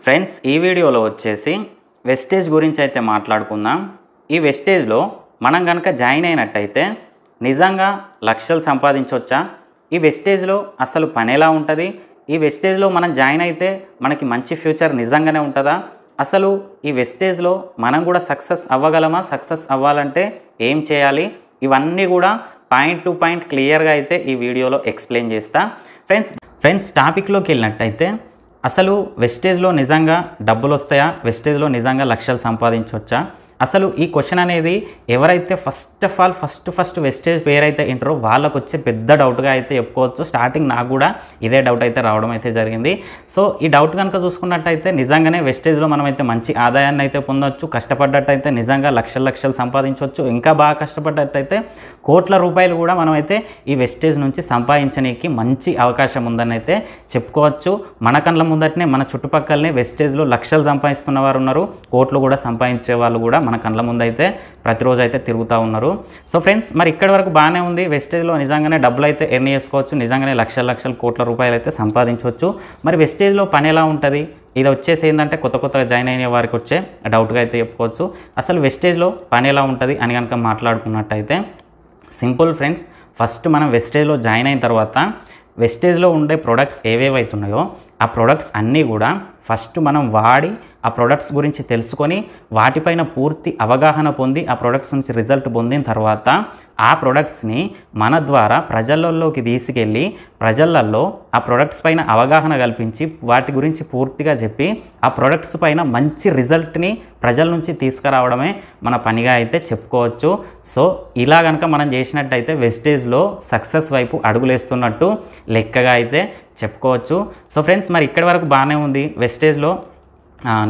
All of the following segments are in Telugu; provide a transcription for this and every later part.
ఫ్రెండ్స్ ఈ వీడియోలో వచ్చేసి వెస్టేజ్ గురించి అయితే మాట్లాడుకుందాం. ఈ వెస్టేజ్లో మనం కనుక జాయిన్ అయినట్టయితే నిజంగా లక్షలు సంపాదించవచ్చా? ఈ వెస్టేజ్లో అసలు పని ఎలా ఉంటుంది? ఈ వెస్టేజ్లో మనం జాయిన్ అయితే మనకి మంచి ఫ్యూచర్ నిజంగానే ఉంటుందా? అసలు ఈ వెస్టేజ్లో మనం కూడా సక్సెస్ అవ్వగలమా? సక్సెస్ అవ్వాలంటే ఏం చేయాలి? ఇవన్నీ కూడా పాయింట్ టు పాయింట్ క్లియర్గా అయితే ఈ వీడియోలో ఎక్స్ప్లెయిన్ చేస్తా. ఫ్రెండ్స్ టాపిక్లోకి వెళ్ళినట్టయితే అసలు వెస్టేజ్లో నిజంగా డబ్బులు వస్తాయా? వెస్టేజ్లో నిజంగా లక్షలు సంపాదించవచ్చా? అసలు ఈ క్వశ్చన్ అనేది ఎవరైతే ఫస్ట్ వెస్టేజ్ పేరైతే ఇంటారో వాళ్ళకు వచ్చే పెద్ద డౌట్గా అయితే చెప్పుకోవచ్చు. స్టార్టింగ్ నాకు కూడా ఇదే డౌట్ అయితే రావడం అయితే జరిగింది. సో ఈ డౌట్ కనుక చూసుకున్నట్టయితే నిజంగానే వెస్టేజ్లో మనం అయితే మంచి ఆదాయాన్ని అయితే పొందవచ్చు. కష్టపడ్డట్టయితే నిజంగా లక్షలు సంపాదించవచ్చు. ఇంకా బాగా కష్టపడ్డట్టయితే కోట్ల రూపాయలు కూడా మనం అయితే ఈ వెస్టేజ్ నుంచి సంపాదించడానికి మంచి అవకాశం ఉందని అయితే చెప్పుకోవచ్చు. మన కళ్ళ ముందటనే మన చుట్టుపక్కలనే వెస్టేజ్లో లక్షలు సంపాదిస్తున్న వారు ఉన్నారు, కోట్లు కూడా సంపాదించే వాళ్ళు కూడా మన కళ్ళ ముందు అయితే ప్రతిరోజు అయితే తిరుగుతూ ఉన్నారు. సో ఫ్రెండ్స్ మరి ఇక్కడి వరకు బాగానే ఉంది. వెస్టేజ్లో నిజంగానే డబ్బులు అయితే ఎర్న్ చేసుకోవచ్చు, నిజంగానే లక్షల కోట్ల రూపాయలు అయితే సంపాదించవచ్చు. మరి వెస్టేజ్లో పని ఎలా ఉంటుంది? ఇది వచ్చేసి ఏంటంటే కొత్తగా జాయిన్ అయిన వారికి వచ్చే డౌట్గా అయితే చెప్పుకోవచ్చు. అసలు వెస్టేజ్లో పని ఎలా ఉంటుంది అని కనుక మాట్లాడుకున్నట్టయితే సింపుల్ ఫ్రెండ్స్. ఫస్ట్ మనం వెస్టేజ్లో జాయిన్ అయిన తర్వాత వెస్టేజ్లో ఉండే ప్రొడక్ట్స్ ఏవేవైతున్నాయో ఆ ప్రొడక్ట్స్ అన్నీ కూడా ఫస్ట్ మనం వాడి ఆ ప్రొడక్ట్స్ గురించి తెలుసుకొని వాటిపైన పూర్తి అవగాహన పొంది ఆ ప్రొడక్ట్స్ నుంచి రిజల్ట్ పొందిన తర్వాత ఆ ప్రొడక్ట్స్ని మన ద్వారా ప్రజలలోకి తీసుకెళ్ళి ప్రజలలో ఆ ప్రొడక్ట్స్ పైన అవగాహన కల్పించి వాటి గురించి పూర్తిగా చెప్పి ఆ ప్రొడక్ట్స్ పైన మంచి రిజల్ట్ని ప్రజల నుంచి తీసుకురావడమే మన పనిగా అయితే చెప్పుకోవచ్చు. సో ఇలా కనుక మనం చేసినట్టయితే వెస్టేజ్లో సక్సెస్ వైపు అడుగులేస్తున్నట్టు లెక్కగా అయితే చెప్పుకోవచ్చు. సో ఫ్రెండ్స్ మరి ఇక్కడి వరకు బాగానే ఉంది. వెస్టేజ్లో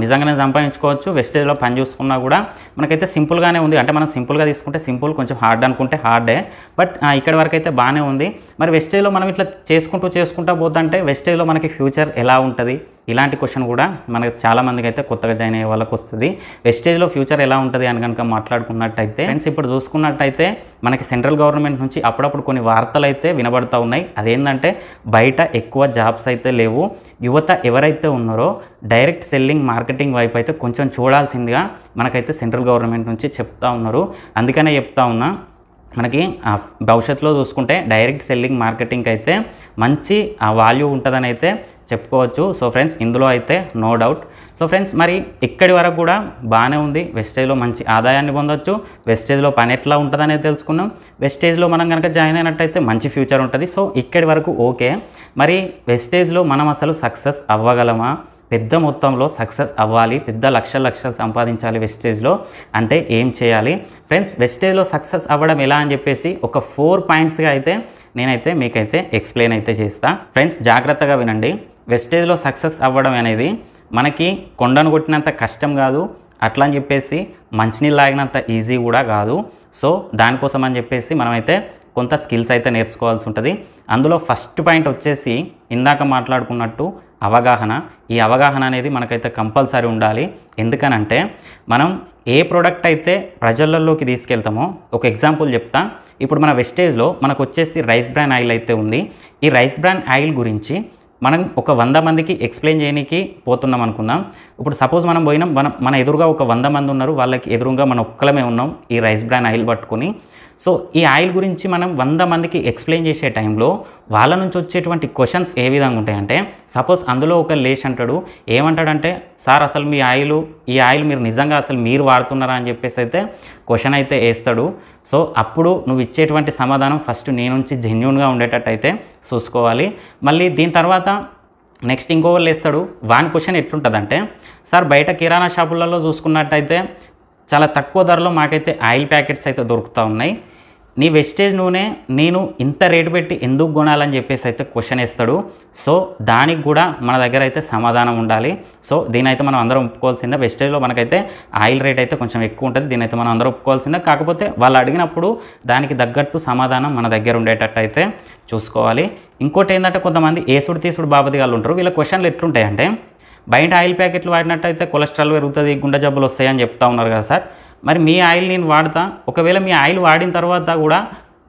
నిజంగానే సంపాదించుకోవచ్చు. వెస్టేజ్లో పని చూసుకున్నా కూడా మనకైతే సింపుల్గానే ఉంది. అంటే మనం సింపుల్గా తీసుకుంటే సింపుల్, కొంచెం హార్డ్ అనుకుంటే హార్డే. బట్ ఇక్కడి వరకు అయితే బాగానే ఉంది. మరి వెస్టేజ్లో మనం ఇట్లా చేసుకుంటూ పోతుంటే వెస్టేజ్లో మనకి ఫ్యూచర్ ఎలా ఉంటుంది? ఇలాంటి క్వశ్చన్ కూడా మనకి చాలామందికి అయితే కొత్తగా జాయిన్ అయ్యే వాళ్ళకి వస్తుంది. వెస్టేజ్లో ఫ్యూచర్ ఎలా ఉంటుంది అని కనుక మాట్లాడుకున్నట్టయితే ఫ్రెండ్స్ ఇప్పుడు చూసుకున్నట్టయితే మనకి సెంట్రల్ గవర్నమెంట్ నుంచి అప్పుడప్పుడు కొన్ని వార్తలు అయితే వినబడుతూ ఉన్నాయి. అదేంటంటే బయట ఎక్కువ జాబ్స్ అయితే లేవు, యువత ఎవరైతే ఉన్నారో డైరెక్ట్ సెల్లింగ్ మార్కెటింగ్ వైపు అయితే కొంచెం చూడాల్సిందిగా మనకైతే సెంట్రల్ గవర్నమెంట్ నుంచి చెప్తా ఉన్నారు. అందుకనే చెప్తా ఉన్నా మనకి భవిష్యత్తులో చూసుకుంటే డైరెక్ట్ సెల్లింగ్ మార్కెటింగ్కి అయితే మంచి వాల్యూ ఉంటుందని అయితే చెప్పుకోవచ్చు. సో ఫ్రెండ్స్ ఇందులో అయితే నో డౌట్. సో ఫ్రెండ్స్ మరి ఇక్కడి వరకు కూడా బాగానే ఉంది. వెస్టేజ్లో మంచి ఆదాయాన్ని పొందవచ్చు. వెస్టేజ్లో పని ఎట్లా ఉంటుందనేది తెలుసుకున్నాం. వెస్టేజ్లో మనం కనుక జాయిన్ అయినట్టయితే మంచి ఫ్యూచర్ ఉంటుంది. సో ఇక్కడి వరకు ఓకే. మరి వెస్టేజ్లో మనం అసలు సక్సెస్ అవ్వగలమా? పెద్ద మొత్తంలో సక్సెస్ అవ్వాలి, పెద్ద లక్షలు సంపాదించాలి వెస్టేజ్లో అంటే ఏం చేయాలి? ఫ్రెండ్స్ వెస్టేజ్లో సక్సెస్ అవ్వడం ఎలా అని చెప్పేసి ఒక 4 పాయింట్స్గా అయితే నేనైతే మీకైతే ఎక్స్ప్లెయిన్ అయితే చేస్తా. ఫ్రెండ్స్ జాగ్రత్తగా వినండి. వెస్టేజ్లో సక్సెస్ అవ్వడం అనేది మనకి కొండను కొట్టినంత కష్టం కాదు, అట్లా అని చెప్పేసి మంచినీళ్ళు లాగినంత ఈజీ కూడా కాదు. సో దానికోసం అని చెప్పేసి మనమైతే కొంత స్కిల్స్ అయితే నేర్చుకోవాల్సి ఉంటుంది. అందులో ఫస్ట్ పాయింట్ వచ్చేసి ఇందాక మాట్లాడుకున్నట్టు అవగాహన. ఈ అవగాహన అనేది మనకైతే కంపల్సరీ ఉండాలి. ఎందుకనంటే మనం ఏ ప్రోడక్ట్ అయితే ప్రజలలోకి తీసుకెళ్తామో ఒక ఎగ్జాంపుల్ చెప్తా. ఇప్పుడు మన వెస్టేజ్లో మనకు వచ్చేసి రైస్ బ్రాన్ ఆయిల్ అయితే ఉంది. ఈ రైస్ బ్రాన్ ఆయిల్ గురించి మనం ఒక 100 మందికి ఎక్స్ప్లెయిన్ చేయడానికి పోతున్నాం అనుకుందాం. ఇప్పుడు సపోజ్ మనం పోయినాం, మన ఎదురుగా ఒక 100 మంది ఉన్నారు, వాళ్ళకి ఎదురుగా మనం ఒక్కలమే ఉన్నాం ఈ రైస్ బ్రాన్ ఆయిల్ పట్టుకొని. సో ఈ ఆయిల్ గురించి మనం 100 మందికి ఎక్స్ప్లెయిన్ చేసే టైంలో వాళ్ళ నుంచి వచ్చేటువంటి క్వశ్చన్స్ ఏ విధంగా ఉంటాయంటే, సపోజ్ అందులో ఒక లేష్ అంటాడు, ఏమంటాడంటే సార్ అసలు ఈ ఆయిల్ మీరు నిజంగా అసలు మీరు వాడుతున్నారా అని చెప్పేసి అయితే క్వశ్చన్ అయితే వేస్తాడు. సో అప్పుడు నువ్వు ఇచ్చేటువంటి సమాధానం ఫస్ట్ నీ నుంచి జెన్యూన్గా ఉండేటట్టు అయితే చూసుకోవాలి. మళ్ళీ దీని తర్వాత నెక్స్ట్ ఇంకోళ్ళు వేస్తాడు, వాని క్వశ్చన్ ఎట్లుంటుందంటే సార్ బయట కిరాణా షాపులలో చూసుకున్నట్టయితే చాలా తక్కువ ధరలో మాకైతే ఆయిల్ ప్యాకెట్స్ అయితే దొరుకుతూ ఉన్నాయి, నీ వెస్టేజ్ నూనె నేను ఇంత రేటు పెట్టి ఎందుకు కొనాలని చెప్పేసి అయితే క్వశ్చన్ వేస్తాడు. సో దానికి కూడా మన దగ్గర అయితే సమాధానం ఉండాలి. సో దీనైతే మనం అందరం ఒప్పుకోవాల్సిందే. వెస్టేజ్లో మనకైతే ఆయిల్ రేట్ అయితే కొంచెం ఎక్కువ ఉంటుంది, దీనైతే మనం అందరం ఒప్పుకోవాల్సిందే. కాకపోతే వాళ్ళు అడిగినప్పుడు దానికి తగ్గట్టు సమాధానం మన దగ్గర ఉండేటట్టు అయితే చూసుకోవాలి. ఇంకోటి ఏంటంటే కొంతమంది ఏసుడు తీసుడు బాబతిగాళ్ళు ఉంటారు. వీళ్ళ క్వశ్చన్లు ఎట్లుంటాయంటే బయట ఆయిల్ ప్యాకెట్లు వాడినట్టయితే కొలెస్ట్రాల్ పెరుగుతుంది, గుండె జబ్బులు వస్తాయని చెప్తా ఉన్నారు కదా సార్. మరి మీ ఆయిల్ నేను వాడతా, ఒకవేళ మీ ఆయిల్ వాడిన తర్వాత కూడా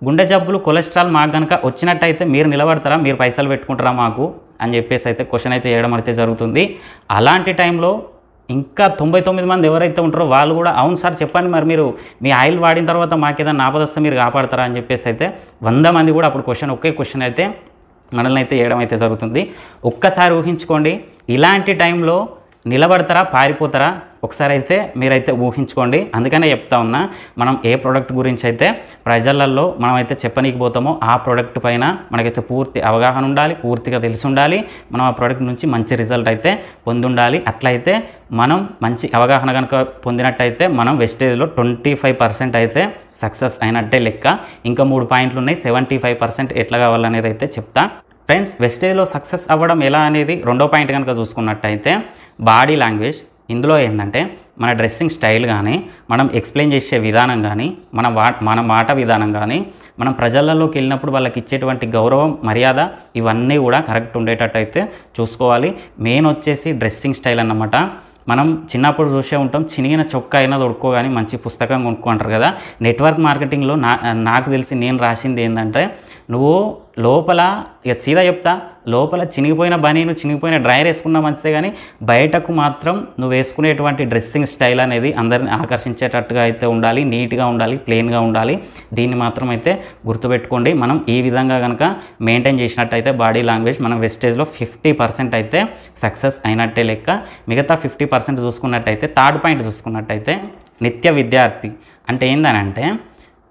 గుండె జబ్బులు కొలెస్ట్రాల్ మాకు కనుక వచ్చినట్టయితే మీరు నిలబడతారా? మీరు పైసలు పెట్టుకుంటారా మాకు అని చెప్పేసి అయితే క్వశ్చన్ అయితే చేయడం అయితే జరుగుతుంది. అలాంటి టైంలో ఇంకా 99 మంది ఎవరైతే ఉంటారో వాళ్ళు కూడా అవును సార్ చెప్పండి, మరి మీరు మీ ఆయిల్ వాడిన తర్వాత మాకు ఏదైనా ఆపద వస్తే మీరు కాపాడతారా అని చెప్పేసి అయితే 100 మంది కూడా అప్పుడు ఒకే క్వశ్చన్ అయితే మనల్ని అయితే చేయడం అయితే జరుగుతుంది. ఒక్కసారి ఊహించుకోండి, ఇలాంటి టైంలో నిలబడతారా పారిపోతారా ఒకసారి అయితే మీరైతే ఊహించుకోండి. అందుకనే చెప్తా ఉన్నా, మనం ఏ ప్రోడక్ట్ గురించి అయితే ప్రజలలో మనమైతే చెప్పనీకి పోతామో ఆ ప్రోడక్ట్ పైన మనకైతే పూర్తి అవగాహన ఉండాలి, పూర్తిగా తెలిసి ఉండాలి. మనం ఆ ప్రోడక్ట్ నుంచి మంచి రిజల్ట్ అయితే పొంది ఉండాలి. అట్లయితే మనం మంచి అవగాహన కనుక పొందినట్టయితే మనం వెస్టేజ్లో 25% అయితే సక్సెస్ అయినట్టే లెక్క. ఇంకా 3 పాయింట్లు ఉన్నాయి, 75% ఎట్లా కావాలనేది అయితే చెప్తా. ఫ్రెండ్స్, వెస్టేజ్లో సక్సెస్ అవ్వడం ఎలా అనేది రెండో పాయింట్ కనుక చూసుకున్నట్టయితే బాడీ లాంగ్వేజ్. ఇందులో ఏంటంటే మన డ్రెస్సింగ్ స్టైల్ కానీ, మనం ఎక్స్ప్లెయిన్ చేసే విధానం కానీ, మన మాట విధానం కానీ, మనం ప్రజలలోకి వెళ్ళినప్పుడు వాళ్ళకి ఇచ్చేటువంటి గౌరవం మర్యాద ఇవన్నీ కూడా కరెక్ట్ ఉండేటట్టు అయితే చూసుకోవాలి. మెయిన్ వచ్చేసి డ్రెస్సింగ్ స్టైల్ అన్నమాట. మనం చిన్నప్పుడు చూసే ఉంటాం, చినిగిన చొక్కా అయినా తొడుక్కో కానీ మంచి పుస్తకం కొనుక్కుంటారు కదా. నెట్వర్క్ మార్కెటింగ్లో నాకు తెలిసి నేను రాసింది ఏంటంటే, నువ్వు లోపల ఇక సీదా చెప్తా, లోపల చినిగిపోయిన బనీను చినిగిపోయిన డ్రైయర్ వేసుకున్నా మంచిదే, కానీ బయటకు మాత్రం నువ్వు వేసుకునేటువంటి డ్రెస్సింగ్ స్టైల్ అనేది అందరిని ఆకర్షించేటట్టుగా అయితే ఉండాలి, నీట్గా ఉండాలి, ప్లెయిన్గా ఉండాలి. దీన్ని మాత్రం అయితే గుర్తుపెట్టుకోండి. మనం ఈ విధంగా కనుక మెయింటైన్ చేసినట్టయితే బాడీ లాంగ్వేజ్ మనం వెస్టేజ్లో 50% అయితే సక్సెస్ అయినట్టే లెక్క. మిగతా 50% చూసుకున్నట్టయితే థర్డ్ పాయింట్ చూసుకున్నట్టయితే నిత్య విద్యార్థి అంటే ఏందనంటే,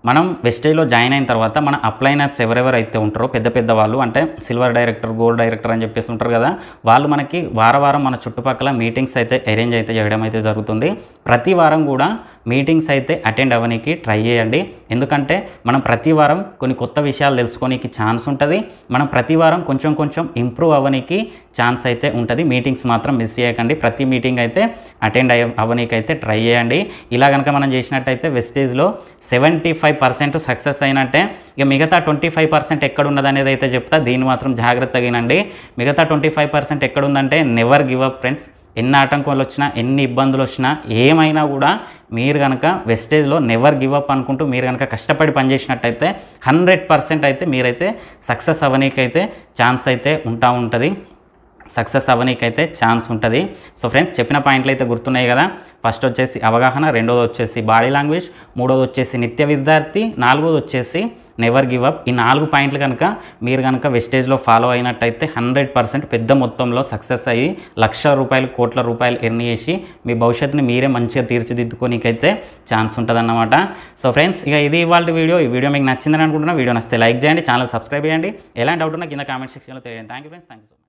మనం వెస్టేజ్లో జాయిన్ అయిన తర్వాత మన అప్లైనర్స్ ఎవరెవరైతే ఉంటారో పెద్ద వాళ్ళు, అంటే సిల్వర్ డైరెక్టర్, గోల్డ్ డైరెక్టర్ అని చెప్పేసి ఉంటారు కదా, వాళ్ళు మనకి వారం మన చుట్టుపక్కల మీటింగ్స్ అయితే అరేంజ్ అయితే చేయడం అయితే జరుగుతుంది. ప్రతి వారం కూడా మీటింగ్స్ అయితే అటెండ్ అవ్వడానికి ట్రై చేయండి. ఎందుకంటే మనం ప్రతి వారం కొన్ని కొత్త విషయాలు తెలుసుకోనికి ఛాన్స్ ఉంటుంది. మనం ప్రతి వారం కొంచెం ఇంప్రూవ్ అవ్వడానికి ఛాన్స్ అయితే ఉంటుంది. మీటింగ్స్ మాత్రం మిస్ చేయకండి. ప్రతి మీటింగ్ అయితే అటెండ్ అవ్వడానికి అయితే ట్రై చేయండి. ఇలా కనుక మనం చేసినట్టయితే వెస్టేజ్లో 75% సక్సెస్ అయినట్టే. ఇక మిగతా 25% ఎక్కడున్నది అనేది అయితే చెప్తా, దీన్ని మాత్రం జాగ్రత్తగా వినండి. మిగతా 25% ఎక్కడుందంటే నెవర్ గివ్ అప్ ఫ్రెండ్స్. ఎన్ని ఆటంకాలు వచ్చినా, ఎన్ని ఇబ్బందులు వచ్చినా, ఏమైనా కూడా మీరు కనుక వెస్టేజ్లో నెవర్ గివ్ అప్ అనుకుంటూ మీరు కనుక కష్టపడి పనిచేసినట్టయితే 100% అయితే మీరైతే సక్సెస్ అవ్వనీకైతే ఛాన్స్ అయితే ఉంటుంది. సక్సెస్ అవ్వనీకైతే ఛాన్స్ ఉంటుంది. సో ఫ్రెండ్స్, చెప్పిన పాయింట్లు అయితే గుర్తున్నాయి కదా. ఫస్ట్ వచ్చేసి అవగాహన, రెండోది వచ్చేసి బాడీ లాంగ్వేజ్, మూడోది వచ్చేసి నిత్య విద్యార్థి, నాలుగోది వచ్చేసి నెవర్ గివ్ అప్. ఈ 4 పాయింట్లు కనుక మీరు కనుక వెస్టేజ్లో ఫాలో అయినట్టయితే 100% పెద్ద మొత్తంలో సక్సెస్ అయ్యి ₹1,00,000 కోట్ల రూపాయలు ఎర్న్ చేసి మీ భవిష్యత్తుని మీరే మంచిగా తీర్చిదిద్దుకోనికైతే ఛాన్స్ ఉంటుందన్నమాట. సో ఫ్రెండ్స్, ఇక ఇది ఇవాళ వీడియో. ఈ వీడియో మీకు నచ్చిందని అనుకుంటున్నా. వీడియో నచ్చితే లైక్ చేయండి, ఛానల్ సబ్స్క్రైబ్ చేయండి. ఎలాంటి డౌట్ ఉన్నా కింద కామెంట్ సెక్షన్లో తెలియండి. Thank you friends, thank you so much.